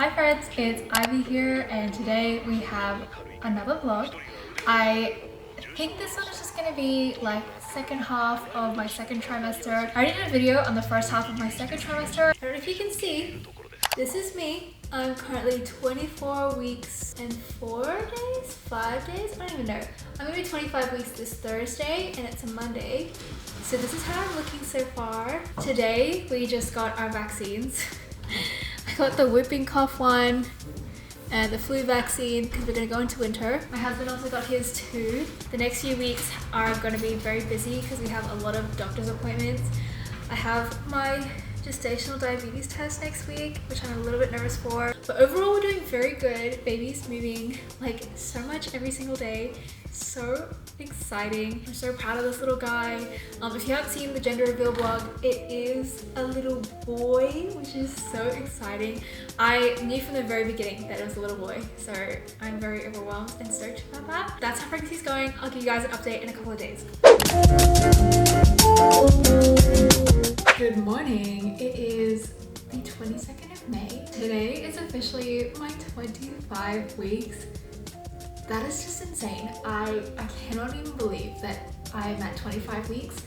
Hi friends, it's Ivy here and today we have another vlog. I think this one is just gonna be like second half of my second trimester. I already did a video on the first half of my second trimester. I don't know if you can see, this is me. I'm currently 24 weeks and 4 days? 5 days? I don't even know. I'm gonna be 25 weeks this Thursday and it's a Monday. So this is how I'm looking so far. Today we just got our vaccines. I got the whooping cough one and the flu vaccine because we're going to go into winter. My husband also got his too. The next few weeks are going to be very busy because we have a lot of doctor's appointments. I have my gestational diabetes test next week, which I'm a little bit nervous for. But overall we're doing very good. Baby's moving like so much every single day. So exciting. I'm so proud of this little guy. If you haven't seen the gender reveal vlog, it is a little boy, which is so exciting. I knew from the very beginning that it was a little boy, so I'm very overwhelmed and stoked about that. That's how pregnancy's going. I'll give you guys an update in a couple of days. Good morning. It is the 22nd of May. Today is officially my 25 weeks. That is just insane. I cannot even believe that I'm at 25 weeks.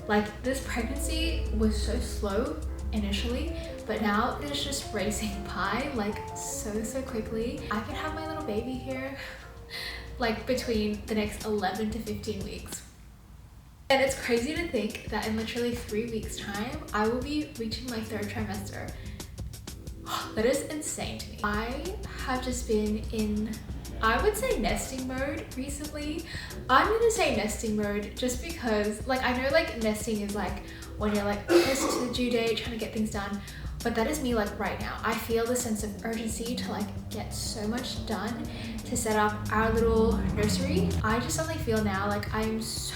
Like, this pregnancy was so slow initially, but now it's just racing by like so quickly. I could have my little baby here like between the next 11 to 15 weeks. And it's crazy to think that in literally 3 weeks time, I will be reaching my third trimester. That is insane to me. I have just been in, I would say, nesting mode recently. I'm gonna say nesting mode just because, like, I know like nesting is like when you're like close to the due date trying to get things done, but that is me like right now. I feel the sense of urgency to like get so much done to set up our little nursery. I just suddenly feel now like I'm so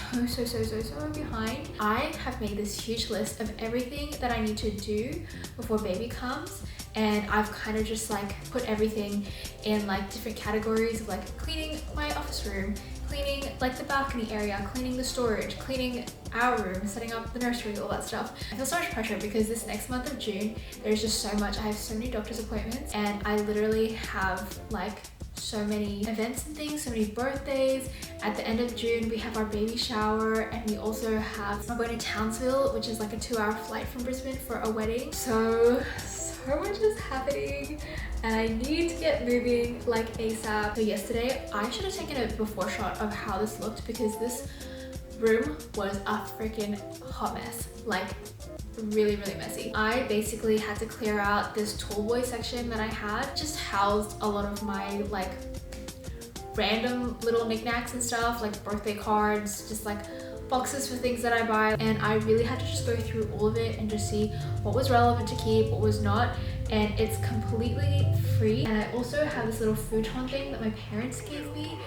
behind. I have made this huge list of everything that I need to do before baby comes, and I've kind of just like put everything in like different categories of like cleaning my office room, cleaning like the balcony area, cleaning the storage, cleaning our room, setting up the nursery, all that stuff. I feel so much pressure because this next month of June, there's just so much. I have so many doctor's appointments and I literally have like so many events and things, so many birthdays. At the end of June, we have our baby shower, and we also have, I'm going to Townsville, which is like a 2-hour flight from Brisbane for a wedding. So much is happening and I need to get moving like ASAP. So yesterday, I should have taken a before shot of how this looked because this room was a freaking hot mess. Like, really messy. I basically had to clear out this tall boy section that I had. Just housed a lot of my like random little knickknacks and stuff, like birthday cards, just like boxes for things that I buy, and I really had to just go through all of it and just see what was relevant to keep, what was not, and it's completely free. And I also have this little futon thing that my parents gave me.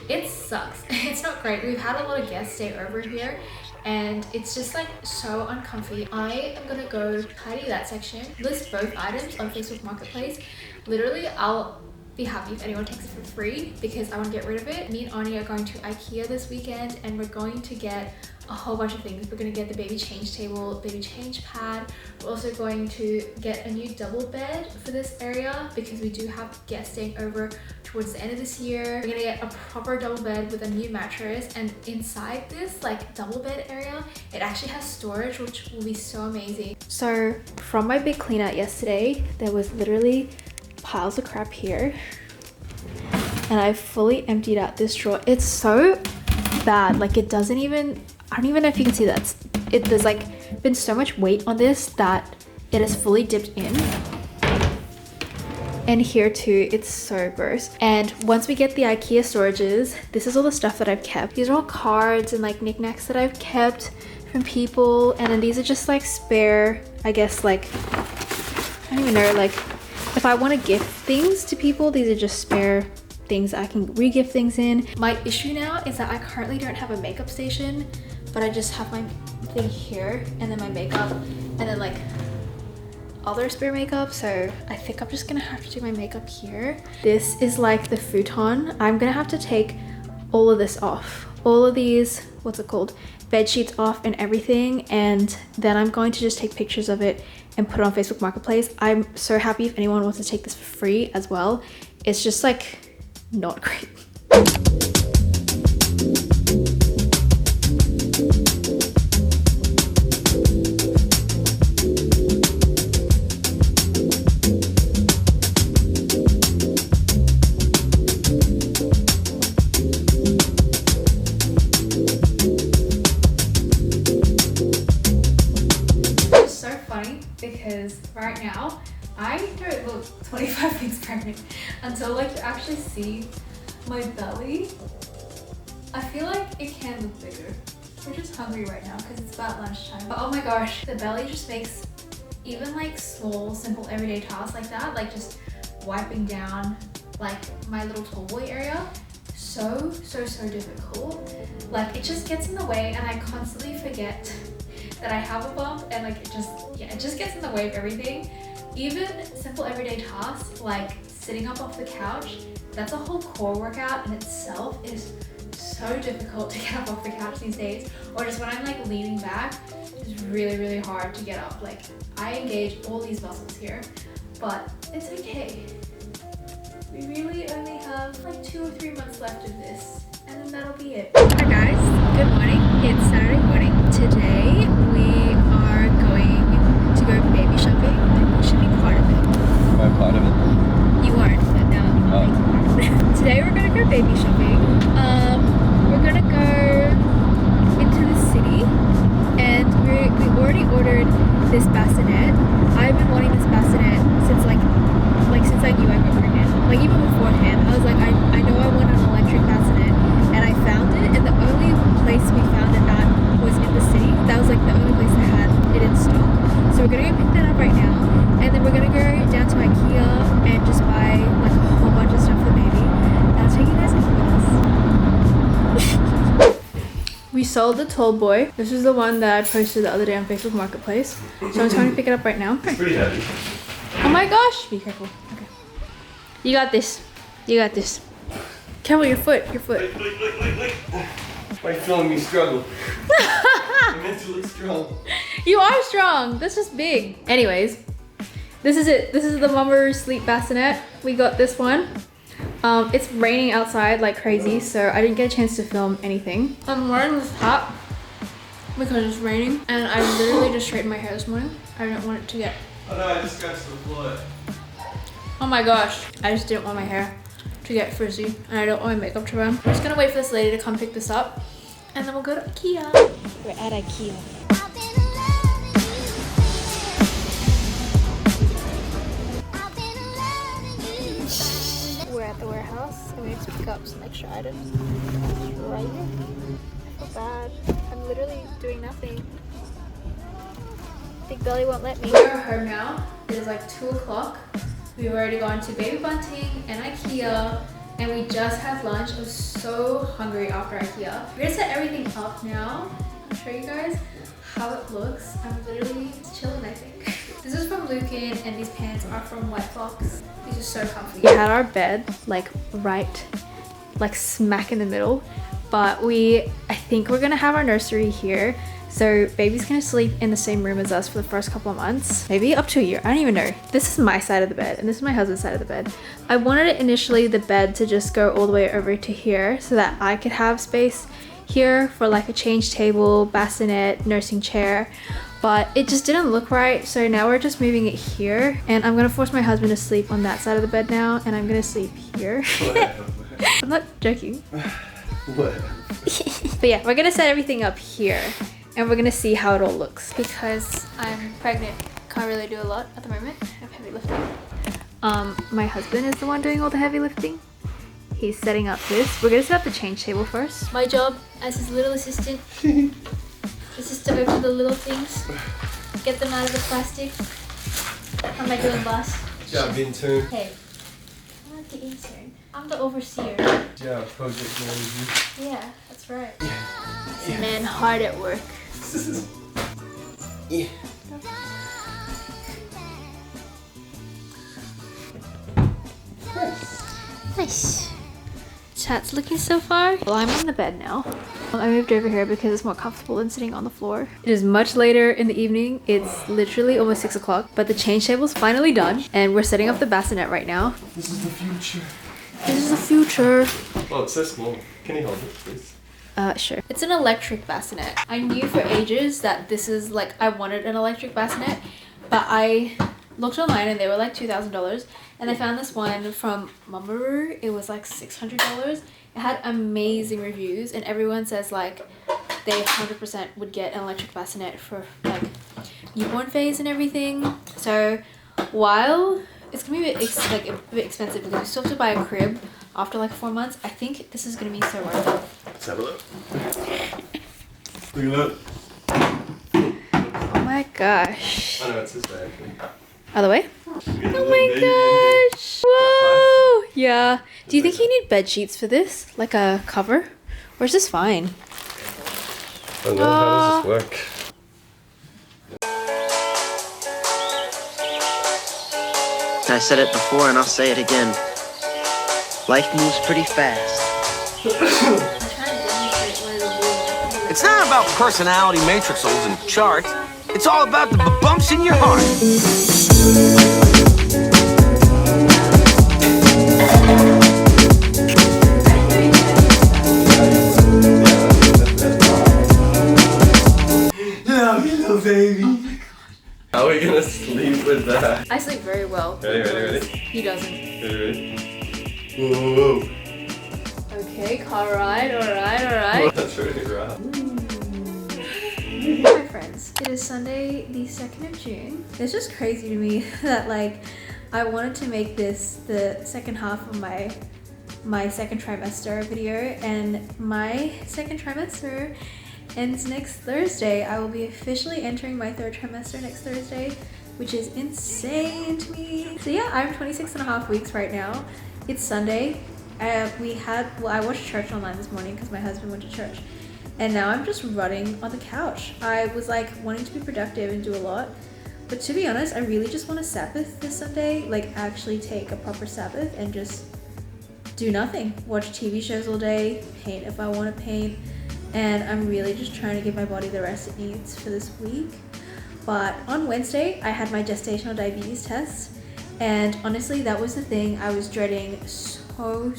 It sucks. It's not great. We've had a lot of guests stay over here and it's just like so uncomfy. I am gonna go tidy that section, list both items on Facebook Marketplace. Literally, I'll be happy if anyone takes it for free because I want to get rid of it. Me and Ani are going to IKEA this weekend and we're going to get a whole bunch of things. We're going to get the baby change table, baby change pad. We're also going to get a new double bed for this area because we do have guests staying over towards the end of this year. We're going to get a proper double bed with a new mattress, and inside this like double bed area, it actually has storage, which will be so amazing. So from my big clean out yesterday, there was literally piles of crap here and I fully emptied out this drawer. It's so bad, like it doesn't even, I don't even know if you can see that. There's like been so much weight on this that it is fully dipped in. And here too, it's so gross. And once we get the IKEA storages, this is all the stuff that I've kept. These are all cards and like knickknacks that I've kept from people, and then these are just like spare, I guess, like, I don't even know, like if I want to gift things to people, these are just spare things I can re-gift things in. My issue now is that I currently don't have a makeup station, but I just have my thing here and then my makeup and then like other spare makeup. So I think I'm just gonna have to do my makeup here. This is like the futon. I'm gonna have to take all of this off. All of these, what's it called? Bed sheets off and everything. And then I'm going to just take pictures of it and put it on Facebook Marketplace. I'm so happy if anyone wants to take this for free as well. It's just like not great. Because right now I don't look 25 weeks pregnant until like you actually see my belly. I feel like it can look bigger. We're just hungry right now because it's about lunchtime. But oh my gosh, the belly just makes even like small, simple everyday tasks like that, like just wiping down like my little tall boy area, so difficult. Like it just gets in the way and I constantly forget that I have a bump, and like it just gets in the way of everything. Even simple everyday tasks like sitting up off the couch, that's a whole core workout in itself. It is so difficult to get up off the couch these days, or just when I'm like leaning back, it's really hard to get up. Like I engage all these muscles here, but it's okay. We really only have like 2 or 3 months left of this, and then that'll be it. Hi guys, good morning. It's Saturday morning. Today we are going to go baby shopping. You should be part of it. Am I part of it? You weren't, but now I'm Today we're gonna go baby shopping. We're gonna go into the city, and we already ordered this bassinet. I've been wanting this bassinet since since I knew I got pregnant. Like even beforehand, I was like, I know I want an electric bassinet, and I found it, and the only place we found it at was in the city. That was like the only place that had it in stock. So we're gonna go pick that up right now, and then we're gonna go down to IKEA and just buy like a whole bunch of stuff for the baby. And I'll take you guys with us. We sold the tall boy. This is the one that I posted the other day on Facebook Marketplace. So I'm trying to pick it up right now. It's pretty heavy. Oh my gosh! Be careful. Okay. You got this. You got this. Careful, your foot. Your foot. Wait. Why are you feeling me struggle? I'm meant to look strong. You are strong. That's just big. Anyways, this is it. This is the Mummer Sleep Bassinet. We got this one. It's raining outside like crazy, so I didn't get a chance to film anything. I'm wearing this hat because it's raining, and I literally just straightened my hair this morning. I didn't want it to get... Oh no, I just scratched the floor. Oh my gosh. I just didn't want my hair to get frizzy, and I don't want my makeup to run. I'm just gonna wait for this lady to come pick this up, and then we'll go to IKEA. We're at IKEA. We're at the warehouse, and we need to pick up some extra items. Right here. I feel bad. I'm literally doing nothing. Big belly won't let me. We're home now. It is like 2 o'clock. We've already gone to Baby Bunting and IKEA, and we just had lunch. I was so hungry after IKEA. We're gonna set everything up now. I'll show you guys how it looks. I'm literally chilling, I think. This is from Lucan, and these pants are from White Fox. These are so comfy. We had our bed like right, like smack in the middle, but I think we're gonna have our nursery here. So baby's gonna sleep in the same room as us for the first couple of months, maybe up to a year. I don't even know. This is my side of the bed, and this is my husband's side of the bed. I wanted it initially the bed to just go all the way over to here so that I could have space here for like a change table, bassinet, nursing chair, but it just didn't look right. So now we're just moving it here, and I'm gonna force my husband to sleep on that side of the bed now, and I'm gonna sleep here. I'm not joking. What? But yeah, we're gonna set everything up here, and we're gonna see how it all looks. Because I'm pregnant, can't really do a lot at the moment of heavy lifting. My husband is the one doing all the heavy lifting. He's setting up this. We're gonna set up the change table first. My job as his little assistant is just to open the little things, get them out of the plastic. How am I doing, boss? Good job, intern. Hey, I'm not the intern. I'm the overseer. Good job, project manager. Yeah, that's right. Yeah. Man, hard at work. Yeah. Nice. So tats looking so far? Well, I'm on the bed now. I moved over here because it's more comfortable than sitting on the floor. It is much later in the evening. It's literally almost 6 o'clock, but the change table's finally done and we're setting up the bassinet right now. This is the future. This is the future. Oh, it's so small. Can you hold it, please? Sure. It's an electric bassinet. I knew for ages that this is like, I wanted an electric bassinet, but I looked online and they were like $2,000, and I found this one from Mumbaroo. It was like $600. It had amazing reviews and everyone says like they 100% would get an electric bassinet for like newborn phase and everything. So while it's gonna be a bit expensive because you still have to buy a crib after like 4 months, I think this is gonna be so worth it. Let's have a look. Look at that. Oh my gosh. Oh no, it's this way actually. Other way? Oh my gosh! Whoa! Yeah. Do you think you need bed sheets for this? Like a cover? Or is this fine? I don't know, how does this work? I said it before and I'll say it again. Life moves pretty fast. It's not about personality matrixels and charts. It's all about the bumps in your heart. Love you, little baby. How are we gonna sleep with that? I sleep very well. Ready? He doesn't. Ready? Whoa. Okay, alright. That's really rough. Hi friends, it is Sunday the 2nd of June. It's just crazy to me that like I wanted to make this the second half of my second trimester video, and my second trimester ends next Thursday. I will be officially entering my 3rd trimester next Thursday, which is insane to me. So yeah, I'm 26.5 weeks right now. It's Sunday. I watched church online this morning because my husband went to church, and now I'm just rotting on the couch. I was like wanting to be productive and do a lot, but to be honest, I really just want to Sabbath this Sunday, like actually take a proper Sabbath and just do nothing. Watch TV shows all day, paint if I want to paint, and I'm really just trying to give my body the rest it needs for this week. But on Wednesday, I had my gestational diabetes test, and honestly, that was the thing I was dreading so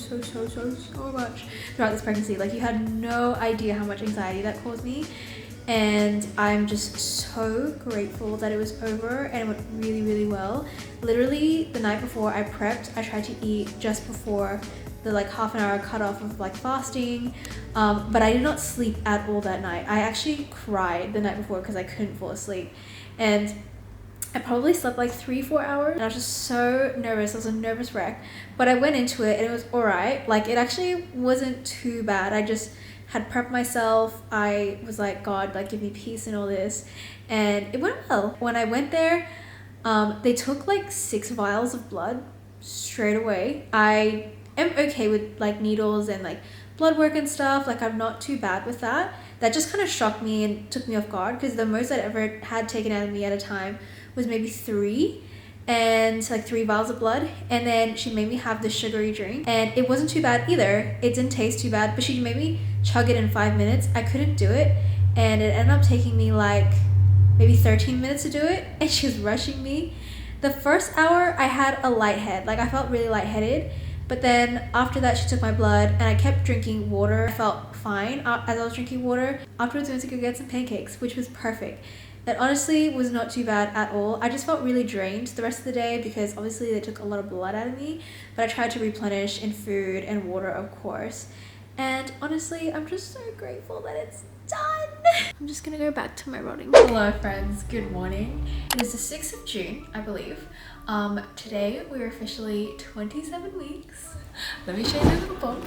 much throughout this pregnancy. Like, you had no idea how much anxiety that caused me, and I'm just so grateful that it was over and it went really well. Literally the night before I prepped, I tried to eat just before the like half an hour cutoff of like fasting, but I did not sleep at all that night. I actually cried the night before because I couldn't fall asleep, and I probably slept like 3-4 hours, and I was just so nervous. I was a nervous wreck, but I went into it and it was alright. Like, it actually wasn't too bad. I just had prepped myself. I was like, God, like, give me peace and all this, and it went well. When I went there, they took like 6 vials of blood straight away. I am okay with like needles and like blood work and stuff. Like, I'm not too bad with that. That just kind of shocked me and took me off guard, because the most I'd ever had taken out of me at a time was maybe 3, and like 3 vials of blood. And then she made me have the sugary drink, and it wasn't too bad either. It didn't taste too bad, but she made me chug it in 5 minutes. I couldn't do it, and it ended up taking me like maybe 13 minutes to do it, and she was rushing me. The first hour I had a light head, like I felt really lightheaded, but then after that she took my blood and I kept drinking water. I felt fine as I was drinking water. Afterwards we went to go get some pancakes, which was perfect. That honestly was not too bad at all. I just felt really drained the rest of the day because obviously they took a lot of blood out of me, but I tried to replenish in food and water, of course. And honestly, I'm just so grateful that it's done. I'm just gonna go back to my rotting. Hello friends, good morning. It is the 6th of June, I believe. Today we're officially 27 weeks. Let me show you my little bump.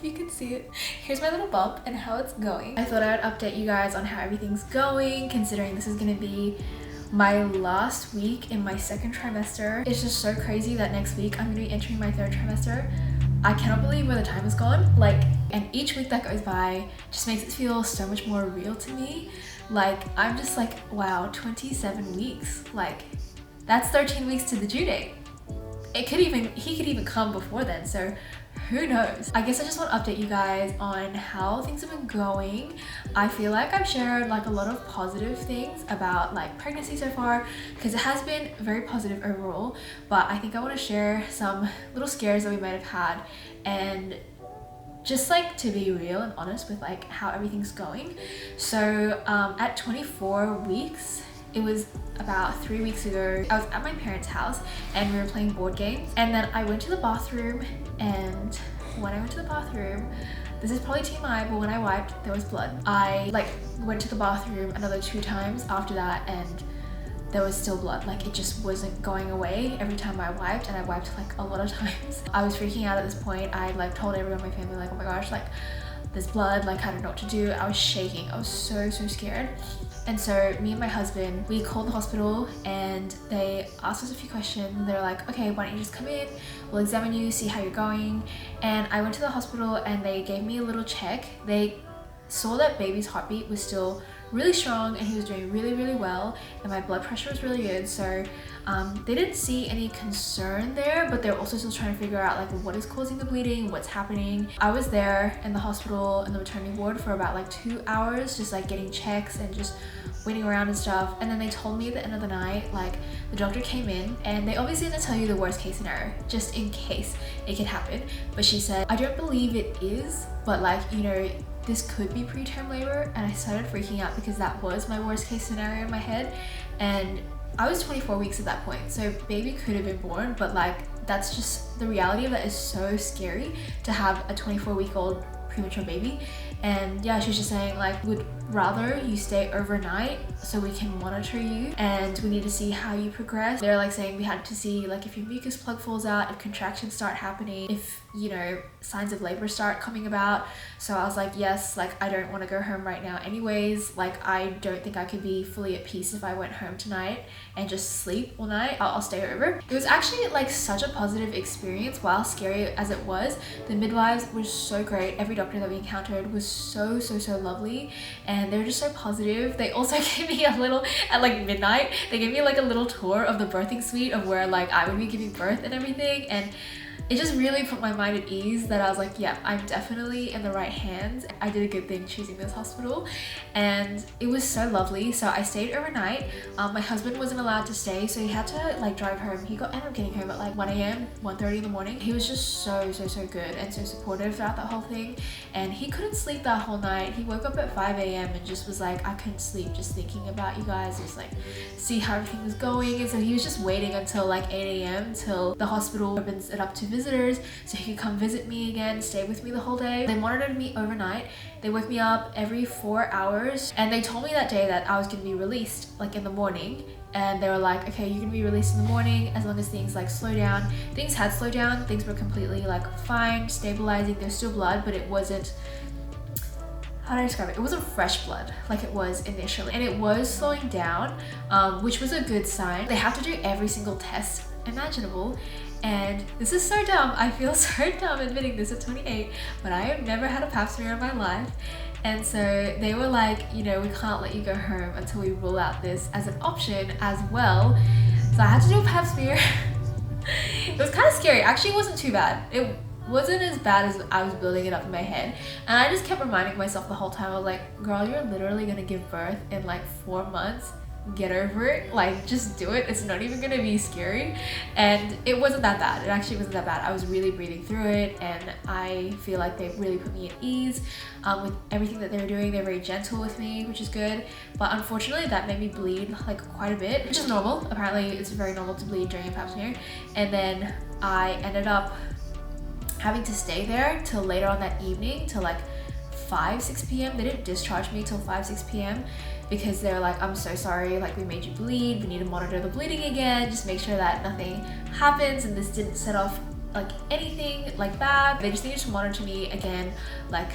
You can see it. Here's my little bump and how it's going. I thought I'd update you guys on how everything's going, considering this is gonna be my last week in my 2nd trimester. It's just so crazy that next week I'm gonna be entering my 3rd trimester. I cannot believe where the time has gone. Like, and each week that goes by just makes it feel so much more real to me. Like, I'm just like, wow, 27 weeks. Like, that's 13 weeks to the due date. He could even come before then, so who knows? I guess I just want to update you guys on how things have been going. I feel like I've shared like a lot of positive things about like pregnancy so far, because it has been very positive overall, but I think I want to share some little scares that we might have had, and just like to be real and honest with like how everything's going. So at 24 weeks, it was about 3 weeks ago, I was at my parents' house and we were playing board games, and then I went to the bathroom, and when I went to the bathroom, this is probably TMI, but when I wiped, there was blood. I like went to the bathroom another 2 times after that, and there was still blood. Like it just wasn't going away every time I wiped, and I wiped like a lot of times. I was freaking out at this point. I like told everyone in my family like, oh my gosh, like there's blood, like I don't know what to do. I was shaking. I was so scared. And so me and my husband, we called the hospital and they asked us a few questions. They're like, okay, why don't you just come in? We'll examine you, see how you're going. And I went to the hospital and they gave me a little check. They saw that baby's heartbeat was still really strong and he was doing really well, and my blood pressure was really good. So they didn't see any concern there, but they're also still trying to figure out like what is causing the bleeding, what's happening. I was there in the hospital in the maternity ward for about like 2 hours, just like getting checks and just waiting around and stuff. And then they told me at the end of the night, like the doctor came in and they obviously didn't tell you the worst case scenario just in case it could happen, but she said, I don't believe it is, but like, you know, this could be preterm labor. And I started freaking out because that was my worst case scenario in my head, and I was 24 weeks at that point, so baby could have been born, but like that's just the reality of that is so scary to have a 24-week-old premature baby. And yeah, she was just saying like, would rather you stay overnight so we can monitor you and we need to see how you progress. They're like saying we had to see like if your mucus plug falls out, if contractions start happening, if you know signs of labor start coming about. So I was like, yes, like I don't want to go home right now anyways. Like I don't think I could be fully at peace if I went home tonight and just sleep all night. I'll stay over. It was actually like such a positive experience, while scary as it was. The midwives were so great. Every doctor that we encountered was so lovely, and they were just so positive. They also gave me a little, at like midnight, they gave me like a little tour of the birthing suite of where like I would be giving birth and everything, and it just really put my mind at ease that I was like, yeah, I'm definitely in the right hands. I did a good thing choosing this hospital, and it was so lovely. So I stayed overnight. My husband wasn't allowed to stay, so he had to like drive home. He ended up getting home at like 1 a.m, 1:30 in the morning. He was just so good and so supportive throughout that whole thing, and he couldn't sleep that whole night. He woke up at 5 a.m. and just was like, I couldn't sleep just thinking about you guys, just like see how everything was going. And so he was just waiting until like 8 a.m. till the hospital opens it up to visitors so he could come visit me again, stay with me the whole day. They monitored me overnight. They woke me up every 4 hours, and they told me that day that I was going to be released like in the morning. And they were like, okay, you're gonna be released in the morning as long as things like slow down. Things had slowed down. Things were completely like fine, stabilizing. There's still blood, but it wasn't, how do I describe it? It wasn't fresh blood like it was initially, and it was slowing down, which was a good sign. They have to do every single test imaginable, and this is so dumb. I feel so dumb admitting this at 28, but I have never had a pap smear in my life. And so they were like, you know, we can't let you go home until we rule out this as an option as well. So I had to do a pap smear. It was kind of scary. Actually, it wasn't too bad. It wasn't as bad as I was building it up in my head. And I just kept reminding myself the whole time. I was like, girl, you're literally gonna give birth in like 4 months. Get over it, like just do it. It's not even gonna be scary. And it wasn't that bad. It actually wasn't that bad. I was really breathing through it, and I feel like they really put me at ease with everything that they were doing. They're very gentle with me, which is good. But unfortunately that made me bleed like quite a bit, which is normal. Apparently it's very normal to bleed during a pap smear. And then I ended up having to stay there till later on that evening, till like 5-6 p.m. They didn't discharge me till 5-6 p.m. because they're like, I'm so sorry, like we made you bleed, we need to monitor the bleeding again, just make sure that nothing happens and this didn't set off like anything like bad. They just needed to monitor me again like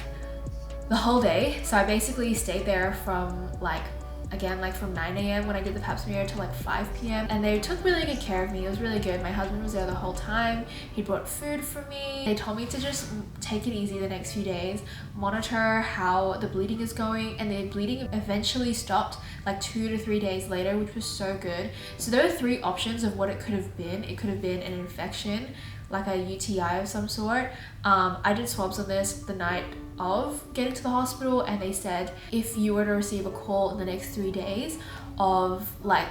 the whole day. So I basically stayed there from like, again, like from 9 a.m. when I did the pap smear to like 5 p.m. and they took really good care of me. It was really good. My husband was there the whole time. He brought food for me. They told me to just take it easy the next few days, monitor how the bleeding is going, and the bleeding eventually stopped like 2 to 3 days later, which was so good. So there are 3 options of what it could have been. It could have been an infection, like a UTI of some sort. I did swabs on this the night of getting to the hospital, and they said if you were to receive a call in the next 3 days of like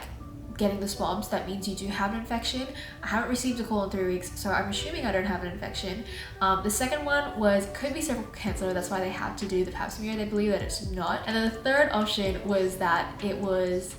getting the swabs, that means you do have an infection. I haven't received a call in 3 weeks, so I'm assuming I don't have an infection. The second one was could be cervical cancer, that's why they had to do the pap smear. They believe that it's not. And then the third option was that it was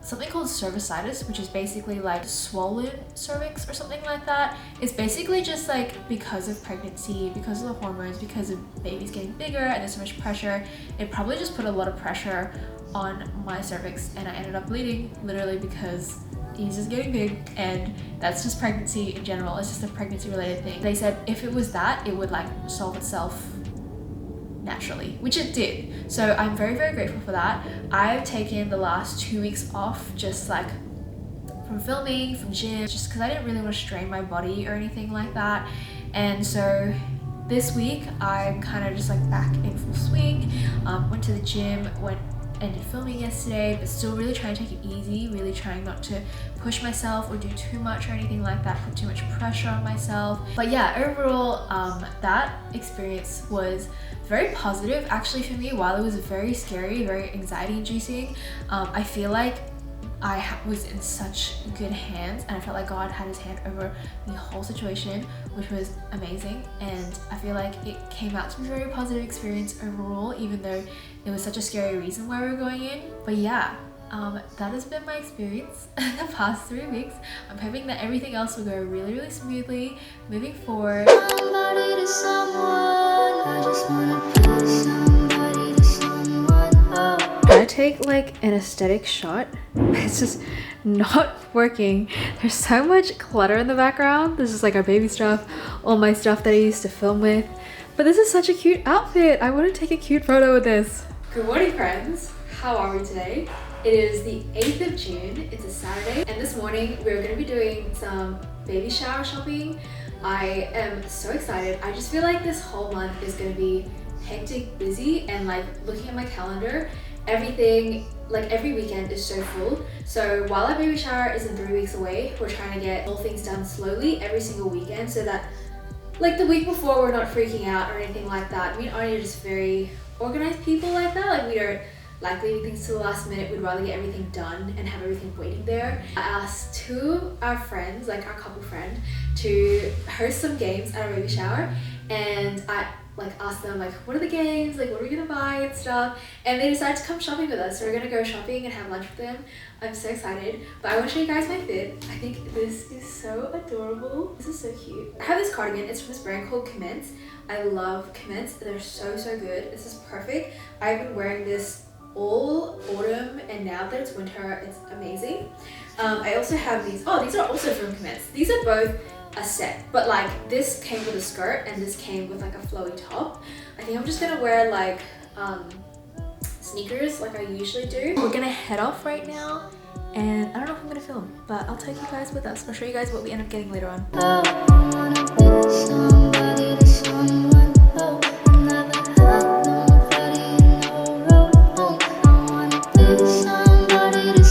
something called cervicitis, which is basically like swollen cervix or something like that. It's basically just like because of pregnancy, because of the hormones, because of babies getting bigger and there's so much pressure, it probably just put a lot of pressure on my cervix, and I ended up bleeding literally because he's just getting big, and that's just pregnancy in general. It's just a pregnancy related thing. They said if it was that, it would like solve itself naturally, which it did. So I'm very, very grateful for that. I've taken the last 2 weeks off, just like from filming, from gym, just because I didn't really want to strain my body or anything like that. And so this week I'm kind of just like back in full swing. Went to the gym, ended filming yesterday, but still really trying to take it easy, really trying not to push myself or do too much or anything like that, put too much pressure on myself. But yeah, overall, that experience was very positive actually for me. While it was very scary, very anxiety inducing, I feel like I was in such good hands, and I felt like God had his hand over the whole situation, which was amazing. And I feel like it came out to be a very positive experience overall, even though it was such a scary reason why we were going in. But yeah, that has been my experience the past 3 weeks. I'm hoping that everything else will go really, really smoothly moving forward. I take like an aesthetic shot, it's just not working. There's so much clutter in the background. This is like our baby stuff, all my stuff that I used to film with. But this is such a cute outfit. I want to take a cute photo with this. Good morning, friends. How are we today? It is the 8th of June. It's a Saturday, and this morning we're going to be doing some baby shower shopping. I am so excited. I just feel like this whole month is going to be hectic, busy, and like looking at my calendar, everything, like every weekend is so full. So while our baby shower is in 3 weeks away, we're trying to get all things done slowly every single weekend, so that like the week before we're not freaking out or anything like that. We are just very organized people like that. Like we don't like leaving things to the last minute. We'd rather get everything done and have everything waiting there. I asked 2 of our friends, like our couple friend, to host some games at our baby shower, and I like asked them like what are the games, like what are we gonna buy and stuff, and they decided to come shopping with us. So we're gonna go shopping and have lunch with them. I'm so excited, but I want to show you guys my fit. I think this is so adorable. This is so cute. I have this cardigan. It's from this brand called Commence. I love Commence. They're so good. This is perfect. I've been wearing this all autumn, and now that it's winter, it's amazing. I also have these. Oh, these are also from Commence. These are both a set, but like this came with a skirt and this came with like a flowy top. I think I'm just gonna wear like sneakers like I usually do. We're gonna head off right now, and I don't know if I'm gonna film, but I'll take you guys with us. I'll show you guys what we end up getting later on.